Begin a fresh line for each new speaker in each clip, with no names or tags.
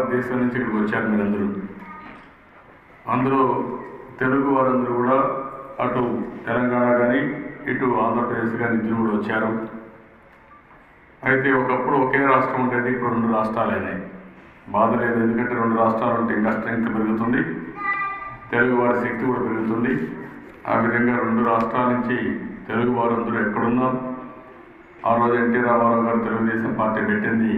భారతదేశం నుంచి ఇక్కడికి వచ్చారు మీరందరూ. అందులో తెలుగు వారందరూ కూడా అటు తెలంగాణ కానీ ఇటు ఆంధ్రప్రదేశ్ కానీ ఇద్దరు కూడా వచ్చారు. అయితే ఒకప్పుడు ఒకే రాష్ట్రం ఉండేది, ఇప్పుడు 2 రాష్ట్రాలు అయినాయి. బాధ లేదు, ఎందుకంటే 2 రాష్ట్రాలు ఉంటే ఇంకా స్ట్రెంగ్త్ పెరుగుతుంది, తెలుగు వారి శక్తి కూడా పెరుగుతుంది. ఆ విధంగా 2 రాష్ట్రాల నుంచి తెలుగు వారందరూ ఎక్కడున్నాం. ఆ రోజు ఎన్టీ రామారావు గారు తెలుగుదేశం పార్టీ పెట్టింది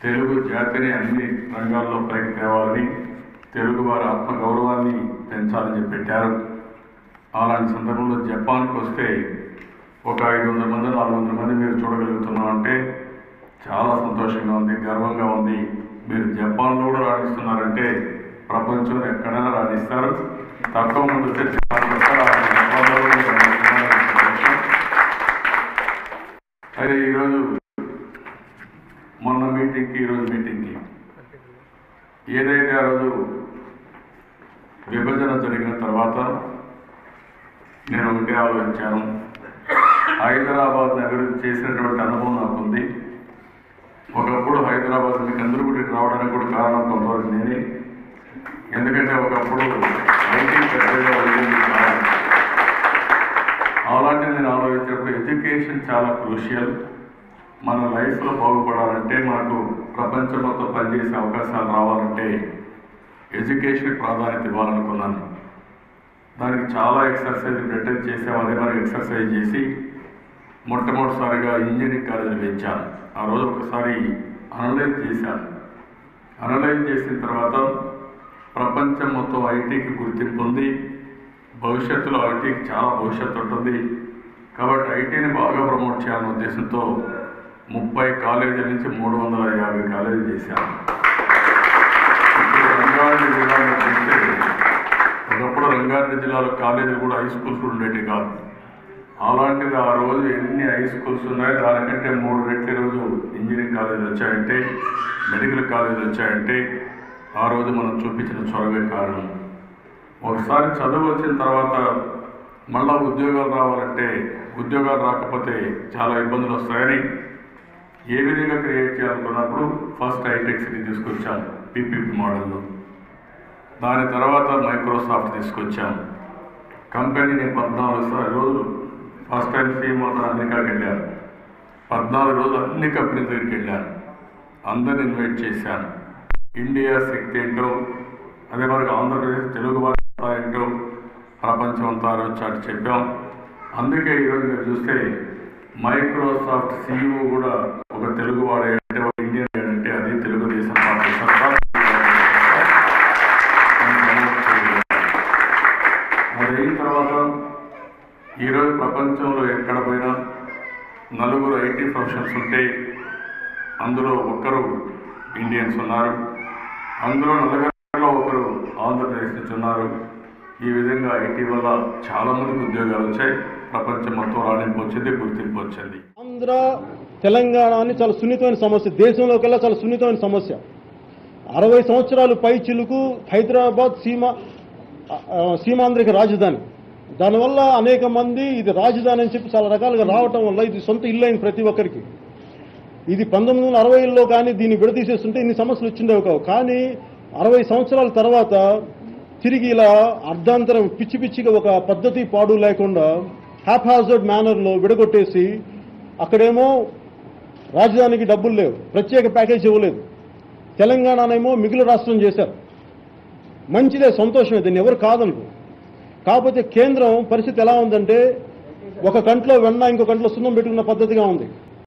తెలుగు జాతిని అన్ని రంగాల్లో పైకి తేవాలని, తెలుగు వారి ఆత్మగౌరవాన్ని పెంచాలని చెప్పి పెట్టారు. అలాంటి సందర్భంలో జపాన్కి వస్తే ఒక 500 మంది 400 మంది మీరు చూడగలుగుతున్నామంటే చాలా సంతోషంగా ఉంది, గర్వంగా ఉంది. మీరు జపాన్లో కూడా రాణిస్తున్నారంటే ప్రపంచంలో ఎక్కడైనా రాణిస్తారు. తక్కువ మంది వచ్చే అయితే ఈరోజు మొన్న మీటింగ్కి ఈరోజు మీటింగ్కి ఏదైతే ఆ రోజు విభజన జరిగిన తర్వాత నేను ఒకటే ఆలోచించాను, హైదరాబాద్ని అభివృద్ధి చేసినటువంటి అనుభవం నాకుంది. ఒకప్పుడు హైదరాబాద్ మీకు అందరూ కూడా రావడానికి కూడా కారణం కొంతవరకు నేనే. ఎందుకంటే ఒకప్పుడు ఐటీ పెద్దగా ఉండేది కాదు. అలాంటి నేను ఆలోచించినప్పుడు ఎడ్యుకేషన్ చాలా క్రూషియల్. మన లైఫ్లో బాగుపడాలంటే, మనకు ప్రపంచం మొత్తం పనిచేసే అవకాశాలు రావాలంటే ఎడ్యుకేషన్ ప్రాధాన్యత ఇవ్వాలనుకున్నాను. దానికి చాలా ఎక్సర్సైజ్ బ్రిటన్ చేసాం. అదే మనకి ఎక్సర్సైజ్ చేసి మొట్టమొదటిసారిగా ఇంజనీరింగ్ కాలేజీలు పెంచాను. ఆ రోజు ఒకసారి అనలైజ్ చేశాను. అనలైజ్ చేసిన తర్వాత ప్రపంచం మొత్తం ఐటీకి గుర్తింపు ఉంది, భవిష్యత్తులో ఐటీకి చాలా భవిష్యత్తు ఉంటుంది. కాబట్టి ఐటీని బాగా ప్రమోట్ చేయాలనే ఉద్దేశంతో 30 కాలేజీల నుంచి 350 కాలేజీలు చేశాను. రంగారెడ్డి జిల్లాలో చూస్తే ఒకప్పుడు రంగారెడ్డి జిల్లాలో కాలేజీలు కూడా హై స్కూల్స్ ఉండేవి కాదు. అలాంటిది ఆ రోజు ఎన్ని హై స్కూల్స్ ఉన్నాయో దానికంటే 3 రెట్ల రోజు ఇంజనీరింగ్ కాలేజీలు వచ్చాయంటే, మెడికల్ కాలేజీలు వచ్చాయంటే ఆ రోజు మనం చూపించిన చొరవే కారణం. ఒకసారి చదువు వచ్చిన తర్వాత మళ్ళా ఉద్యోగాలు రావాలంటే, ఉద్యోగాలు రాకపోతే చాలా ఇబ్బందులు వస్తాయని ఏ విధంగా క్రియేట్ చేయాలనుకున్నప్పుడు ఫస్ట్ హైటెక్ సిటీ తీసుకొచ్చాం పీపీపీ మోడల్లో. దాని తర్వాత మైక్రోసాఫ్ట్ తీసుకొచ్చాం. కంపెనీ నేను 14 రోజులు ఫస్ట్ టైం సీఎం అమెరికాకి వెళ్ళాను. 14 రోజులు అన్ని కంపెనీల దగ్గరికి వెళ్ళాను, అందరిని ఇన్వైట్ చేశాను. ఇండియా శక్తి ఏంటో, అదే మరి ఆంధ్రప్రదేశ్ తెలుగు భాష ఏంటో ప్రపంచం అంతా వచ్చాడు చెప్పాం. అందుకే ఈరోజు మీరు చూస్తే మైక్రోసాఫ్ట్ CEO కూడా ఒక తెలుగువాడే అంటే, ఒక ఇండియన్ అంటే అది తెలుగుదేశం పార్టీ సర్కార్. అదైన తర్వాత ఈరోజు ప్రపంచంలో ఎక్కడ పోయినా నలుగురు ఐటీ ప్రొఫెషనల్స్ ఉంటే అందులో ఒకరు ఇండియన్స్ ఉన్నారు, అందులో నలుగురిలో ఒకరు ఆంధ్రప్రదేశ్ నుంచి ఉన్నారు. ఈ విధంగా ఐటీ వల్ల చాలామందికి ఉద్యోగాలు వచ్చాయి, ప్రపంచం మొత్తం రాణింపు వచ్చింది, గుర్తింపు వచ్చింది.
ఆంధ్ర తెలంగాణ అని చాలా సున్నితమైన సమస్య, దేశంలోకెల్లా చాలా సున్నితమైన సమస్య. 60 సంవత్సరాలు పై చిలుకు హైదరాబాద్ సీమాంధ్రకి రాజధాని. దానివల్ల అనేక మంది ఇది రాజధాని అని చెప్పి చాలా రకాలుగా రావటం వల్ల ఇది సొంత ఇల్లు అయింది ప్రతి ఒక్కరికి. ఇది 1960లో కానీ దీన్ని విడదీసేస్తుంటే ఇన్ని సమస్యలు వచ్చిండేవి కావు. కానీ 60 సంవత్సరాల తర్వాత తిరిగి ఇలా అర్ధాంతరం పిచ్చి పిచ్చిగా ఒక పద్ధతి పాడు లేకుండా హ్యాప్హాజర్డ్ మేనర్లో విడగొట్టేసి, అక్కడేమో రాజధానికి డబ్బులు లేవు, ప్రత్యేక ప్యాకేజ్ ఇవ్వలేదు, తెలంగాణనేమో మిగిలిన రాష్ట్రం చేశారు. మంచిదే, సంతోషమే, దీన్ని ఎవరు కాదనుకో. కాకపోతే కేంద్రం పరిస్థితి ఎలా ఉందంటే, ఒక కంట్లో వెన్న ఇంకో కంట్లో సున్నం పెట్టుకున్న పద్ధతిగా ఉంది.